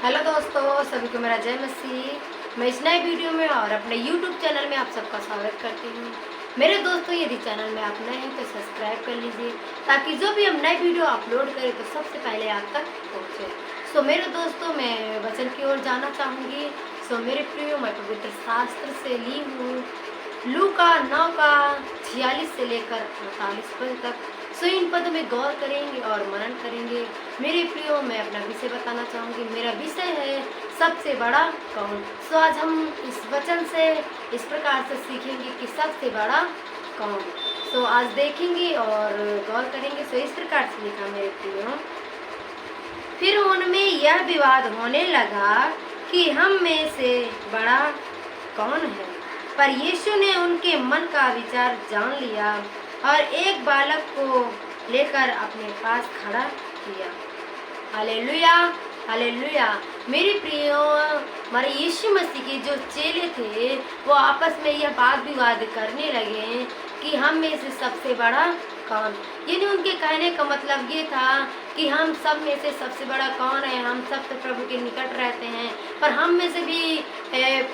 Hello दोस्तों, सभी को मेरा जय मसीह। मैं इस नए वीडियो में और अपने YouTube चैनल में आप सबका स्वागत करती हूँ। मेरे दोस्तों, यदि चैनल में आप नए हैं तो सब्सक्राइब कर लीजिए ताकि जो भी हम नए वीडियो अपलोड करें तो सबसे पहले आप तक पहुँचे। सो मेरे दोस्तों, मैं वचन की ओर जाना चाहूँगी। सो मेरे प्रियो, मैं पवित्र शास्त्र से ली हूँ लूका 9 का 46 से लेकर 48 पद तक। सो इन पदों में गौर करेंगे और मनन करेंगे। मेरे प्रियो, मैं अपना विषय बताना चाहूँगी। मेरा विषय है सबसे बड़ा कौन। सो आज हम इस वचन से इस प्रकार से सीखेंगे कि सबसे बड़ा कौन। सो आज देखेंगे और गौर करेंगे। सो इस प्रकार से लिखा मेरे प्रियो। फिर उनमें यह विवाद होने लगा कि हम में से बड़ा कौन है। पर यीशु ने उनके मन का विचार जान लिया और एक बालक को लेकर अपने पास खड़ा किया। Hallelujah, hallelujah. मेरे प्रियो, हमारे यीशु मसीह के जो चेले थे वो आपस में यह वाद विवाद करने लगे कि हम में से सबसे बड़ा कौन। यानी उनके कहने का मतलब ये था कि हम सब में से सबसे बड़ा कौन है। हम सब तो प्रभु के निकट रहते हैं, पर हम में से भी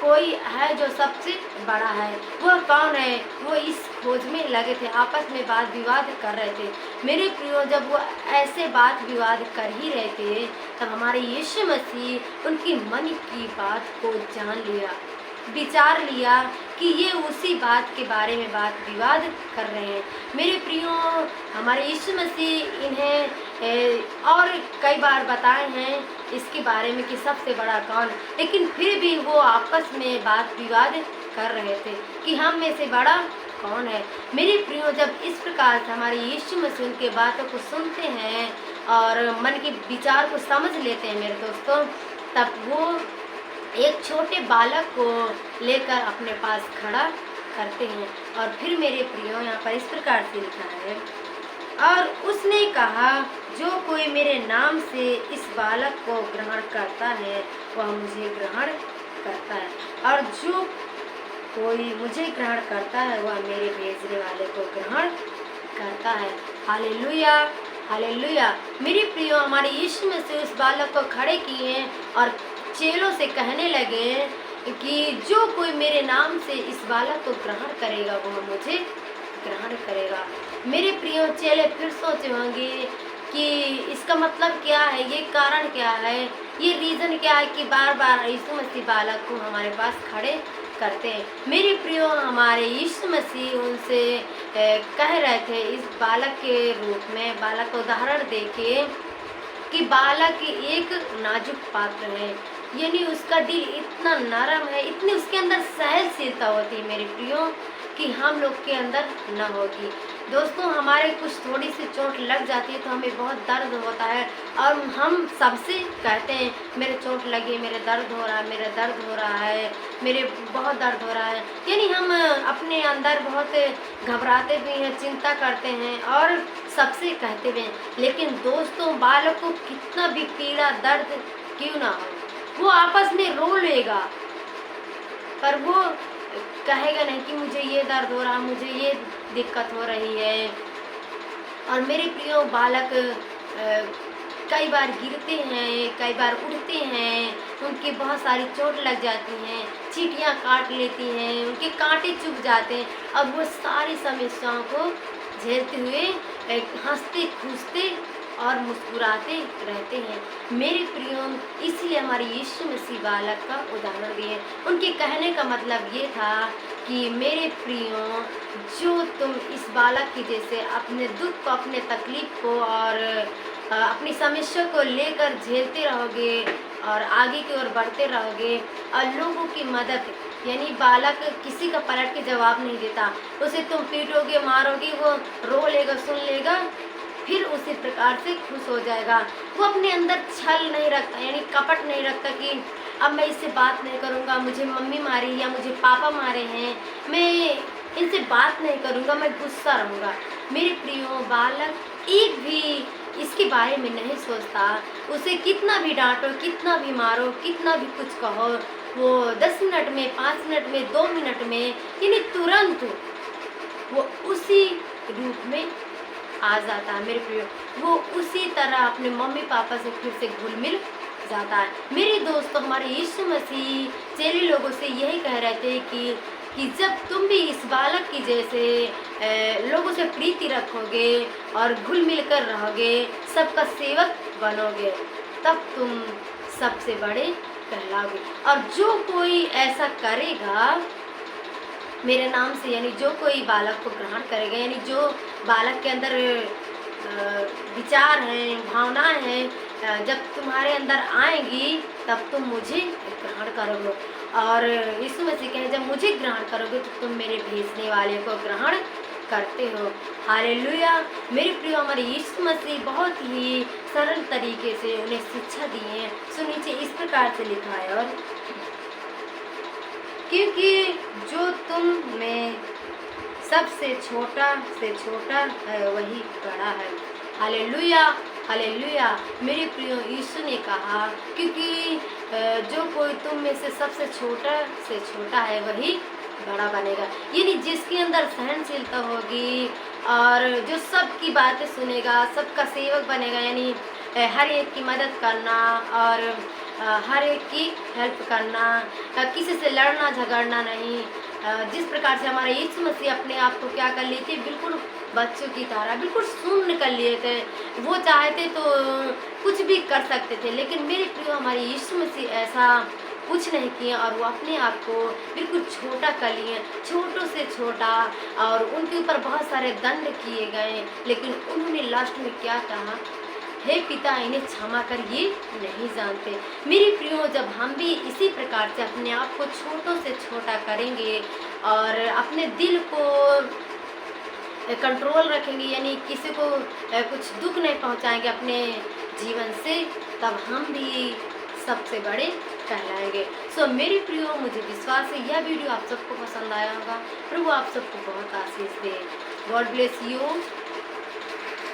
कोई है जो सबसे बड़ा है। वह कौन है, वो इस खोज में लगे थे, आपस में वाद विवाद कर रहे थे। मेरे प्रियो, जब वो ऐसे बात विवाद कर ही रहे थे तब हमारे यीशु मसीह उनकी मन की बात को जान लिया, विचार लिया कि ये उसी बात के बारे में बात विवाद कर रहे हैं। मेरे प्रियो, हमारे यीशु मसीह इन्हें और कई बार बताए हैं इसके बारे में कि सबसे बड़ा कौन, लेकिन फिर भी वो आपस में बात विवाद कर रहे थे कि हम में से बड़ा कौन है। मेरे प्रियो, जब इस प्रकार से हमारे यीशु मसीह उनके बातों को सुनते हैं और मन के विचार को समझ लेते हैं मेरे दोस्तों, तब वो एक छोटे बालक को लेकर अपने पास खड़ा करते हैं। और फिर मेरे प्रियो, यहाँ पर इस प्रकार से लिखा है, और उसने कहा, जो कोई मेरे नाम से इस बालक को ग्रहण करता है वह मुझे ग्रहण करता है, और जो कोई मुझे ग्रहण करता है वह मेरे भेजने वाले को ग्रहण करता है। Hallelujah, hallelujah. मेरे प्रियो, हमारे यीशु मसीह उस बालक को खड़े किए और चेलों से कहने लगे कि जो कोई मेरे नाम से इस बालक को ग्रहण करेगा वह मुझे ग्रहण करेगा। मेरे प्रियो, चेले फिर सोचे होंगे कि इसका मतलब क्या है, ये कारण क्या है, ये रीज़न क्या है कि बार बार यीशु मसीह बालक को हमारे पास खड़े करते हैं। मेरे प्रियो, हमारे यीशु मसीह उनसे कह रहे थे इस बालक के रूप में, बालक का उदाहरण देके कि बालक एक नाजुक पात्र है, यानी उसका दिल इतना नरम है, इतनी उसके अंदर सहनशीलता होती है मेरे प्रियो कि हम लोग के अंदर न होगी। दोस्तों, हमारे कुछ थोड़ी सी चोट लग जाती है तो हमें बहुत दर्द होता है और हम सबसे कहते हैं मेरे चोट लगी, मेरे दर्द हो रहा है, मेरे दर्द हो रहा है, मेरे बहुत दर्द हो रहा है। यानी हम अपने अंदर बहुत घबराते भी हैं, चिंता करते हैं और सबसे कहते भी हैं। लेकिन दोस्तों, बालक को कितना भी पीड़ा दर्द क्यों ना हो, वो आपस में रो लेगा, पर वो कहेगा नहीं कि मुझे ये दर्द हो रहा, मुझे ये दिक्कत हो रही है। और मेरे प्रियो, बालक कई बार गिरते हैं, कई बार उड़ते हैं, उनकी बहुत सारी चोट लग जाती हैं, चींटियाँ काट लेती हैं, उनके कांटे चुभ जाते हैं। अब वो सारी समस्याओं को झेलते हुए हंसते खुशते और मुस्कुराते रहते हैं। मेरे प्रियो, इसलिए हमारे यीशु मसीह बालक का उदाहरण दिए। उनके कहने का मतलब ये था कि मेरे प्रियो, जो तुम इस बालक की जैसे अपने दुख को, अपने तकलीफ को और अपनी समस्या को लेकर झेलते रहोगे और आगे की ओर बढ़ते रहोगे और लोगों की मदद, यानी बालक किसी का पलट के जवाब नहीं देता, उसे तुम पीटोगे, मारोगे, वो रो लेगा, सुन लेगा, फिर उसी प्रकार से खुश हो जाएगा। वो अपने अंदर छल नहीं रखता, यानी कपट नहीं रखता कि अब मैं इससे बात नहीं करूँगा, मुझे मम्मी मारी या मुझे पापा मारे हैं, मैं इनसे बात नहीं करूँगा, मैं गुस्सा रहूँगा। मेरे प्रियो, बालक एक भी इसके बारे में नहीं सोचता। उसे कितना भी डांटो, कितना भी मारो, कितना भी कुछ कहो, वो 10 मिनट में, 5 मिनट में, 2 मिनट में, यानी तुरंत वो उसी रूप में आ जाता है मेरे प्रियो। वो उसी तरह अपने मम्मी पापा से फिर से घुल मिल जाता है। मेरे दोस्तों, हमारे यीशु मसीह चेले लोगों से यही कह रहे थे कि जब तुम भी इस बालक की जैसे लोगों से प्रीति रखोगे और घुल मिल कर रहोगे, सबका सेवक बनोगे, तब तुम सबसे बड़े कहलाओगे। और जो कोई ऐसा करेगा मेरे नाम से, यानी जो कोई बालक को ग्रहण करेगा, यानी जो बालक के अंदर विचार हैं, भावनाएं हैं, जब तुम्हारे अंदर आएंगी तब तुम मुझे ग्रहण करोगे। और यीशु मसीह कहे जब मुझे ग्रहण करोगे तो तुम मेरे भेजने वाले को ग्रहण करते हो। हालेलुया। मेरे प्रिय, हमारे यीशु मसीह बहुत ही सरल तरीके से उन्हें शिक्षा दी है। सो नीचे इस प्रकार से लिखा है, और क्योंकि जो तुम में सबसे छोटा से छोटा है वही बड़ा है। Hallelujah, hallelujah. मेरे प्रियो, यीशु ने कहा क्योंकि जो कोई तुम में से सबसे छोटा है वही बड़ा बनेगा। यानी जिसके अंदर सहनशीलता होगी और जो सबकी बातें सुनेगा, सबका सेवक बनेगा, यानी हर एक की मदद करना और हर एक की हेल्प करना, किसी से लड़ना झगड़ना नहीं। जिस प्रकार से हमारे यीशु मसीह अपने आप को क्या कर लिए थे, बिल्कुल बच्चों की तरह बिल्कुल शून्य कर लिए थे। वो चाहते तो कुछ भी कर सकते थे, लेकिन मेरे प्रिय, हमारे यीशु मसीह ऐसा कुछ नहीं किए और वो अपने आप को बिल्कुल छोटा कर लिए, छोटों से छोटा। और उनके ऊपर बहुत सारे दंड किए गए, लेकिन उन्होंने लास्ट में क्या कहा, हे पिता, इन्हें क्षमा कर, ये नहीं जानते। मेरे प्रियो, जब हम भी इसी प्रकार से अपने आप को छोटों से छोटा करेंगे और अपने दिल को कंट्रोल रखेंगे, यानी किसी को कुछ दुख नहीं पहुंचाएंगे अपने जीवन से, तब हम भी सबसे बड़े कहलाएंगे। सो मेरे प्रियो, मुझे विश्वास है यह वीडियो आप सबको पसंद आया होगा। प्रभु आप सबको बहुत आशीष दे। God bless you.